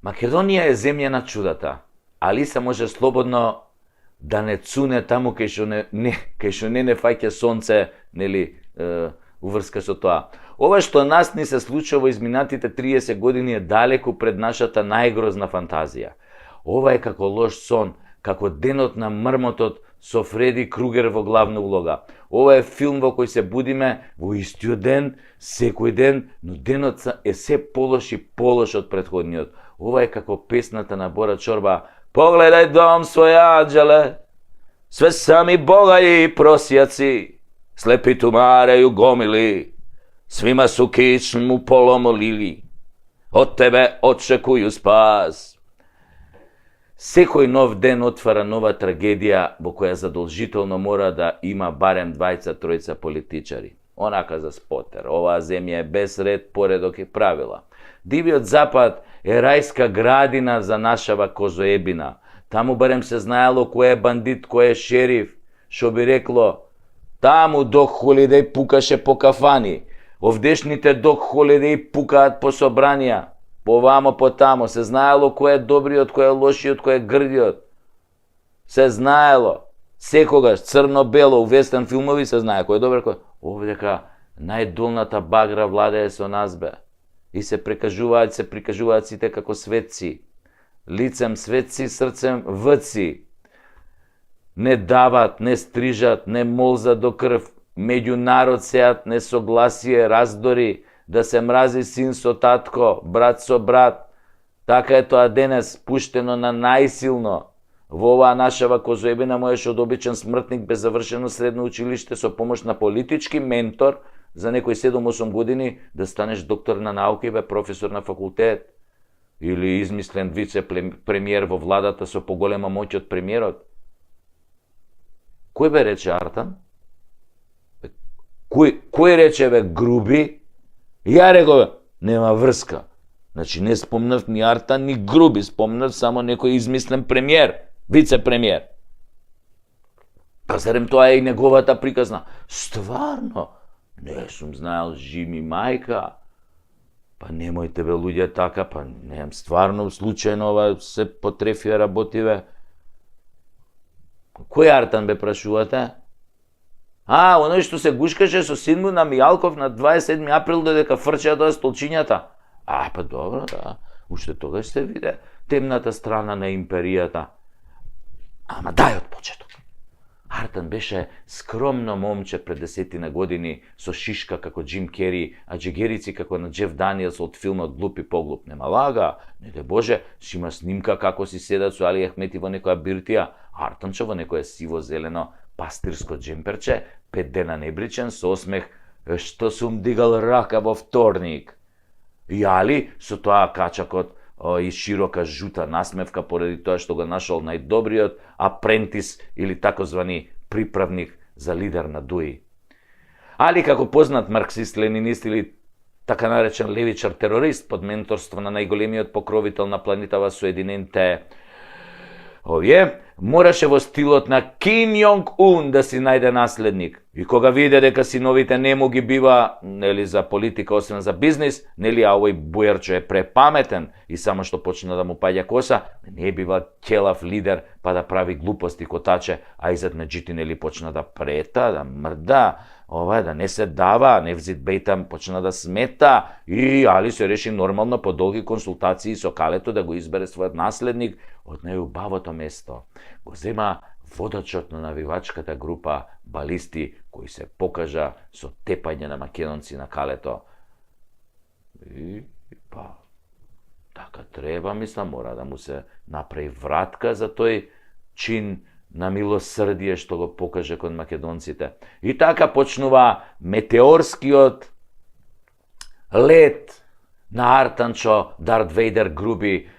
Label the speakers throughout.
Speaker 1: Македонија е земја на чудата. Алиса може слободно да не цуне таму кај што не фаќа сонце, нели, уврска со тоа. Ова што нас ни се случува во изминатите 30 години е далеку пред нашата најгрозна фантазија. Ова е како лош сон, како денот на мрмотот со Фреди Кругер во главна улога. Ова е филм во кој се будиме во истиот ден, секој ден, но денот е се полош и полош од претходниот. Ова е како песната на Бора Чорба: Погледај дом свој, анđеле, све сами богаји и просјаци, слепи тумареју гомили, свима су кичму поломолили, од тебе очекују спас. Секој нов ден отвара нова трагедија во која задолжително мора да има барем двајца-тројца политичари. Онака за спотер, оваа земја е без ред, поредок и правила. Дивиот запад е рајска градина за нашава козоебина. Таму барем се знаело кој е бандит, кој е шериф. Шо би рекло, таму Док Холидеј пукаше по кафани. Овдешните Док Холидеј пукаат по собранија. Повамо, потамо, се знаело кој е добриот, кој е лошиот, кој е грдиот. Се знаело. Секогаш, црно-бело, у вестern филмови се знае кој е добар, кој... Овдека најдолната багра владее со нас, бе. И се прикажуваат сите како светци. Лицем светци, срцем вци. Не дават, не стрижат, не молзат до крв. Меѓу народ сеат несогласие, раздори, да се мрази син со татко, брат со брат. Така е тоа денес, пуштено на најсилно. Во оваа нашава козоебина можеш од обичен смртник без завршено средно училиште со помош на политички ментор за некои 7-8 години да станеш доктор на науки, бе, професор на факултет. Или измислен вице-премиер во владата со поголема моќ од премиерот. Кој бе рече Артан? Кој рече, бе, Груби? Ја реков, нема врска. Значи не спомнав ни Артан, ни Груби, спомнав само некој измислен премиер, вице-премиер. Па зарем тоа е и неговата приказна? Стварно, не сум знаел, жими мајка. Па немојте, бе, луѓе, така, па неам стварно случајно ова се потрефија работиве. Кој Артан, бе, прашувате? Оној што се гушкаше со син му на Мијалков на 27 април додека фрчеа тоа столчињата. Па добро, да. Уште тогаш се виде темната страна на империјата. Ама дај од почеток. Артан беше скромно момче пред 10 години со шишка како Джим Кери, а джегерици како на Джеф Даниелс од филмот Глуп и поглуп. Нема лага, не де Боже, си има снимка како си седат со Али Ахмети во некоја биртија, Артанчо во некоја сиво-зелено пастирско джемперче, 5 дена небричен, со осмех, што сум дигал рака во вторник. И Али со тоа качакот и широка жута насмевка поради тоа што го нашол најдобриот апрентис или такозвани приправник за лидер на ДУИ. Али како познат марксист-ленинист или така наречен левичар терорист под менторство на најголемиот покровител на планетава Соединените мораше во стилот на Ким Јонг Ун да си најде наследник. И кога виде дека синовите не му ги бива, нели, за политика, освен за бизнис, нели, а овој бујарчо е препаметен и само што почна да му паѓа коса, не бива ќелав лидер па да прави глупости котаче, а изад меѓути, нели, почна да прета, да мрда, да не се дава, невзит бејтам почна да смета и Али се реши нормално по долги консултации со Калето да го избере својот наследник од најубавото место. Го зема водачот на навивачката група балисти кој се покажа со тепање на македонци на Калето. И така треба, мислам, мора да му се направи вратка за тој чин на милосрдие што го покаже кон македонците. И така почнува метеорскиот лет на Артанчо Дарт Вейдер Груби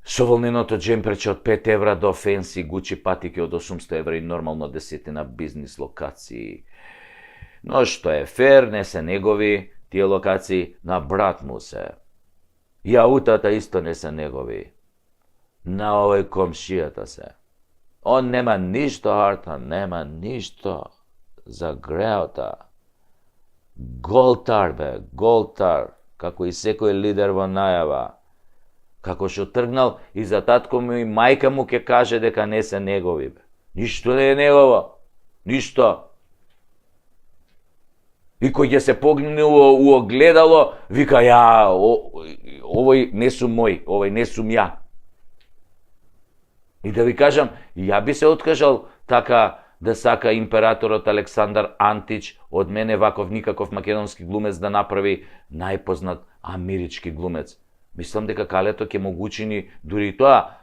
Speaker 1: со волненото джемперче од 5 евра до фенси Гучи патики од 800 евра и нормално 10 на бизнис локации. Но што е фер, не се негови тие локации, на брат му се. И аутата исто не се негови. На овој комшијата се. Он нема ништо, Артан, нема ништо за греота. Голтар, бе, голтар, како и секој лидер во најава. Како што тргнал и за татко му и мајка му ќе каже дека не се негови. Ништо не е негово. Ништо. И кој ќе се погне у огледало, вика, ја, овој не сум мој, овој не сум ја. И да ви кажам, ја би се откажал така да сака императорот Александар Антич од мене ваков никаков македонски глумец да направи најпознат амерички глумец. Мислам дека Калето ќе му учини дури и тоа,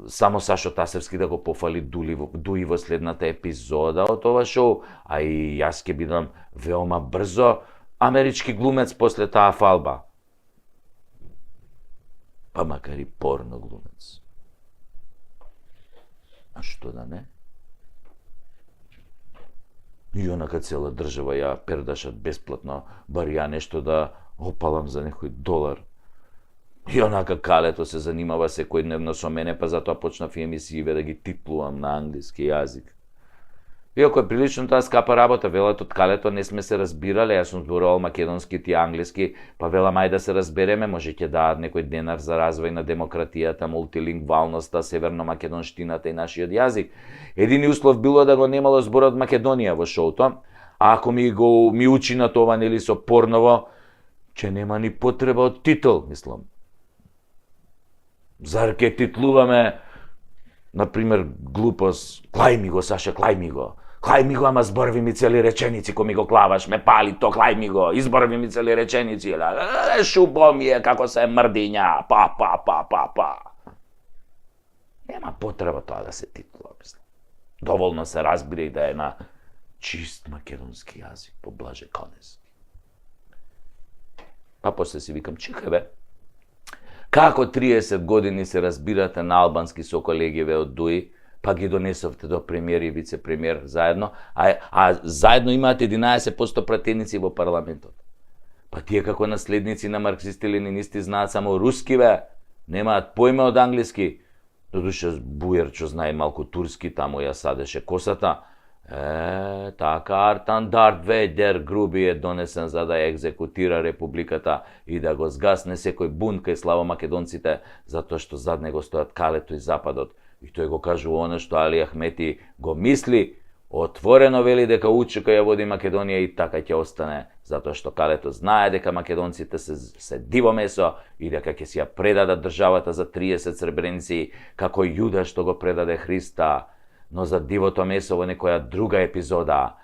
Speaker 1: само Сашо Тасевски да го пофали Дуи во следната епизода од ова шоу, а и јас ќе бидам веома брзо амерички глумец после таа фалба. Па макар и порно глумец. А што да не? И онака цела држава ја пердашат бесплатно, бар ја нешто да опалам за некој долар. И онака Калето се занимава секојдневно со мене, па затоа почнав и емисииве да ги титлувам на англиски јазик. Иако е прилично таа скапа работа, велат од Калето не сме се разбирале, јас сум зборувал македонски, ти англиски, па велам ај да се разбереме, може ќе дадат некој денар за развој на демократијата, мултилингвалноста, северно-македонштината и нашиот јазик. Едини услов било да го немало зборот Македонија во шоуто, а ако ми учи на това, нели со порново, ќе нема ни потреба од титул, мислам. Зар ке титлуваме, например, глупост, клај ми го, Саша, клај ми го. Клај ми го, ама зборви ми цели реченици, кој ми го клаваш, ме пали то, клај ми го, изборви ми цели реченици, шубо ми е, како се мрдиња, па. Нема потреба тоа да се титлува, мислам. Доволно се разбира и да е на чист македонски јазик, по Блаже Конески. Па после си викам, чекај бе, како 30 години се разбирате на албански со колегиве од Дуи, па ги донесовте до премиер и вице-премиер заедно, а заедно имаат 11% пратеници во парламентот. Па тие како наследници на марксисти-ленинисти знаат само руски бе, немаат појма од англиски. Додуше Бујерчо знае малку турски, таму ја садеше косата. Така Артан Дарт Вейдер груби е донесен за да ја екзекутира републиката и да го згасне секој бунт кај славомакедонците, затоа што зад него стојат Калето и Западот. И тој го кажува оно што Али Ахмети го мисли, отворено вели дека УЧК ја води Македонија и така ќе остане, затоа што Калето знае дека македонците се диво месо и дека ќе си ја предадат државата за 30 сребреници, како Јуда што го предаде Христа. Но за дивото месо во некоја друга епизода.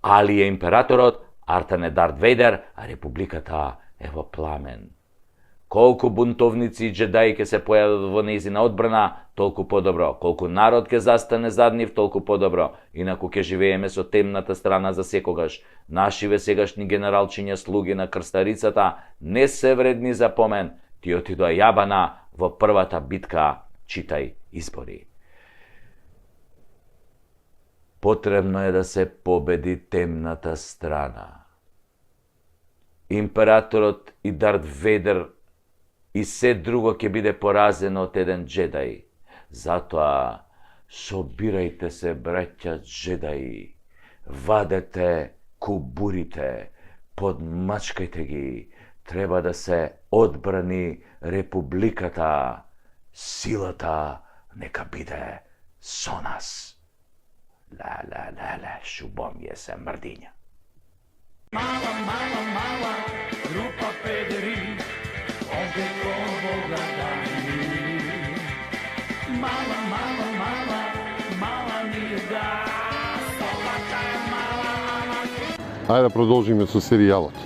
Speaker 1: Али е императорот, Артан е Дарт Вейдер, а републиката е во пламен. Колку бунтовници и джедаи ќе се појават во нејзина одбрана, толку подобро. Колку народ ќе застане зад нив, толку подобро. Инаку ќе живееме со темната страна за секогаш. Нашиве сегашни генералчиња слуги на крстарицата не се вредни за помен. Ти отидоа јабана во првата битка, читај избори. Потребно е да се победи темната страна. Императорот и Дарт Вейдер и се друго ќе биде поразено од еден джедај. Затоа собирајте се, браќа джедаи, вадете кубурите, подмачкајте ги, треба да се одбрани републиката, силата нека биде со нас. Шубом je se mrdiња. Мала, група педери, овде кого гладани. Мала ни да, собака е мала.
Speaker 2: Ајде да продолжиме со серијалот.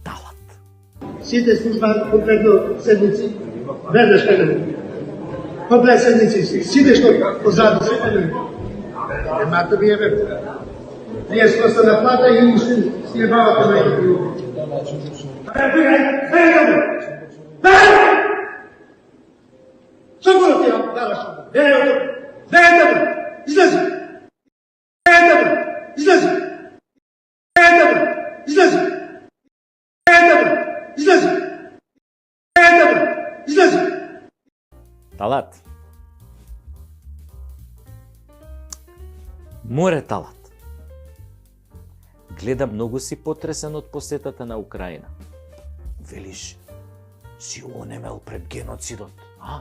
Speaker 1: Талат.
Speaker 3: Сите служба конкретно седници, веднаш педери. Поглед седници, сите што позаду се педери. Немате вие ве. Вие што се на плата и уште си ебавате на едни други. Што го ти даваш? Излези!
Speaker 1: Талат. Море Талат. Гледам, многу си потресен од посетата на Украина. Велиш, си онемел пред геноцидот, а?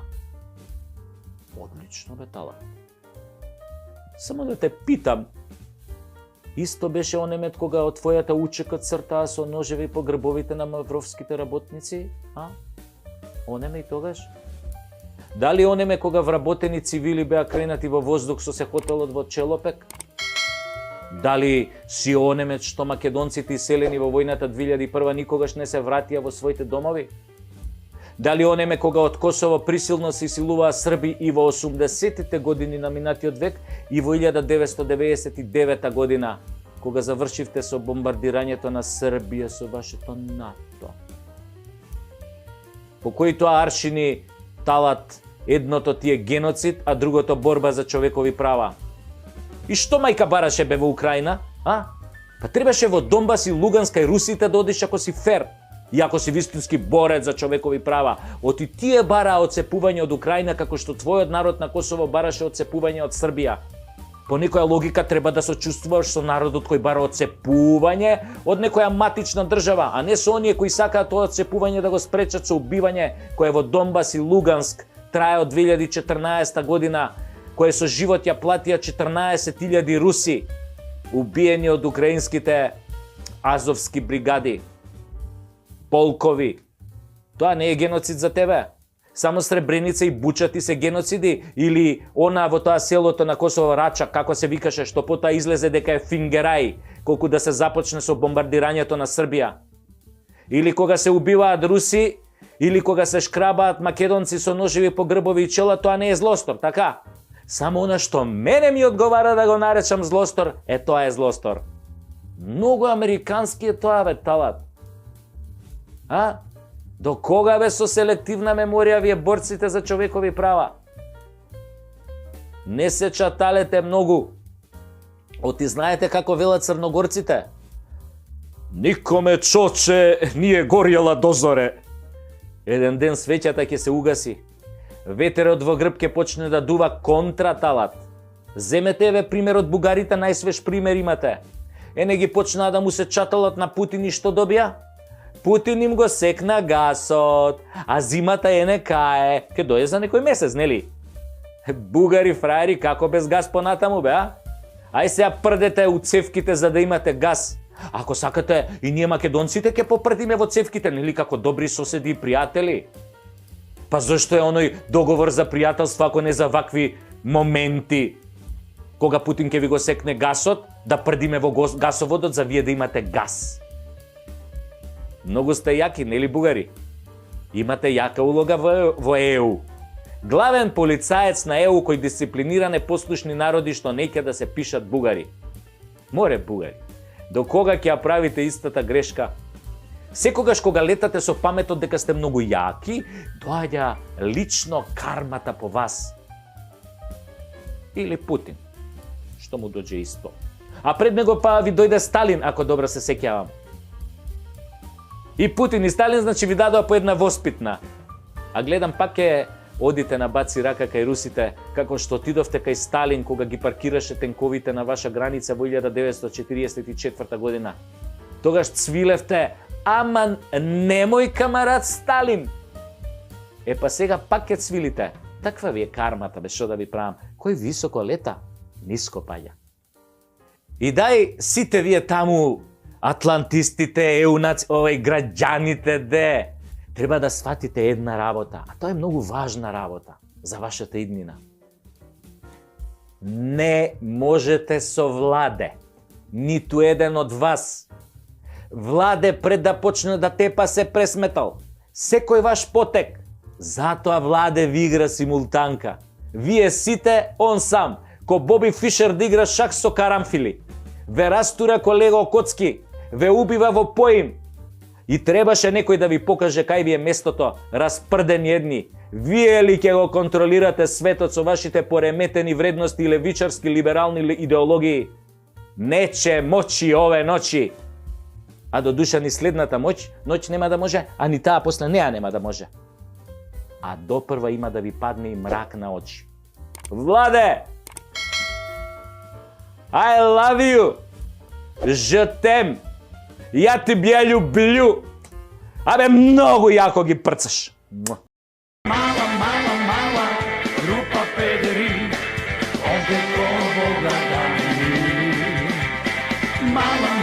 Speaker 1: Одлично, бе, Талат. Само да те питам, исто беше онемет кога од твојата учека цртаа со ножеви по грбовите на мавровските работници, а? Онеме и тогаш? Дали онеме кога вработени цивили беа кренати во воздух со се хотелот во Челопек? Дали си онемет што македонците иселени во војната 2001 никогаш не се вратија во своите домови? Дали онеме кога од Косово присилно се исилуваа срби и во 80-тите години на минатиот век и во 1999 година, кога завршивте со бомбардирањето на Србија со вашето НАТО? По кои тоа аршини, Талат, едното ти е геноцид, а другото борба за човекови права? И што мајка бараше бе во Украина, а? Па требаше во Донбас и Луганска и Русите да одиш ако си фер, и ако си вистински борец за човекови права. Оти тие бараа одцепување од Украина како што твојот народ на Косово бараше одцепување од Србија. По некоја логика треба да сочувствуваш со народот кој бара одцепување од некоја матична држава, а не со оние кои сакаат тоа одцепување да го спречат со убивање кое во Донбас и Луганск трае од 2014 година, кое со живот ја платија 14.000 руси, убиени од украинските азовски бригади, полкови. Тоа не е геноцид за тебе? Само Сребреница и Буча ти се геноциди? Или она во тоа селото на Косово Рача, како се викаше, што потоа излезе дека е Фингерај, колку да се започне со бомбардирањето на Србија? Или кога се убиваат руси, или кога се шкрабаат македонци со ножеви по грбови и чела, тоа не е злостор, така? Само она што мене ми одговара да го наречам злостор, тоа е злостор. Многу американски е тоа, бе, Талат. А? До кога бе со селективна меморија вие борците за човекови права? Не се чаталете многу. Оти знаете како велат црногорците? Никоме чоче nije горјала дозоре. Еден ден свеќата ќе се угаси. Ветерот во грб ќе почне да дува контра, Талат. Земете еве пример од бугарите, најсвеж пример имате. Не ги почнаа да му се чаталат на Путин и што добија? Путин им го секна гасот, а зимата не кае. Ке дојде за некој месец, нели? Бугари, фраери, како без газ понатаму, бе, а? Ај сега прдете у цевките за да имате газ. Ако сакате, и ние македонците ќе попрдиме во цевките, нели, како добри соседи и пријатели. Па зашто е оној договор за пријателство, ако не за вакви моменти? Кога Путин ќе ви го секне гасот, да прдиме во гасоводот за вие да имате газ. Многу сте јаки, нели, бугари? Имате јака улога во ЕУ. Главен полицаец на ЕУ кој дисциплинира непослушни народи што не ќе да се пишат бугари. Море, бугари, до кога ќе ја правите истата грешка? Секогаш кога летате со паметот дека сте многу јаки, доаѓа лично кармата по вас. Или Путин, што му доđe исто. А пред него па ви дојде Сталин, ако добро се сеќавам. И Путин и Сталин, значи, ви дадоа по една воспитна. А гледам пак е одите на баци рака кај русите, како што отидовте кај Сталин кога ги паркираше тенковите на ваша граница во 1944 година. Тогаш цвилевте, ама немој камарат Сталин. Па сега пак ќе цвилите. Таква ви е кармата, бе, што да ви правам. Кој високо лета, ниско паѓа. И дај сите вие таму, атлантистите, граѓаните, де, треба да сватите една работа, а тоа е многу важна работа за вашата иднина. Не можете со Владе, ниту еден од вас. Владе пред да почне да тепа се пресметал. Секој ваш потек. Затоа Владе ви игра симултанка. Вие сите, он сам, ко Боби Фишер да игра шак со карамфили. Ве растура колего Коцки, ве убива во поим. И требаше некој да ви покаже кај ви е местото, распрдени едни. Вие ли ќе го контролирате светот со вашите пореметени вредности и левичарски либерални идеологии? Нече мочи ове ночи. А до душа ни следната ноќ нема да може, а ни таа после неа нема да може. А допрва има да ви падне и мрак на очи. Владе! I love you! Je t'aime. Я тебя люблю. Абе, много яко ги прцаш.
Speaker 4: Mala, mala, mala, grupa pederi, ovdje ko Boga dani. Mala,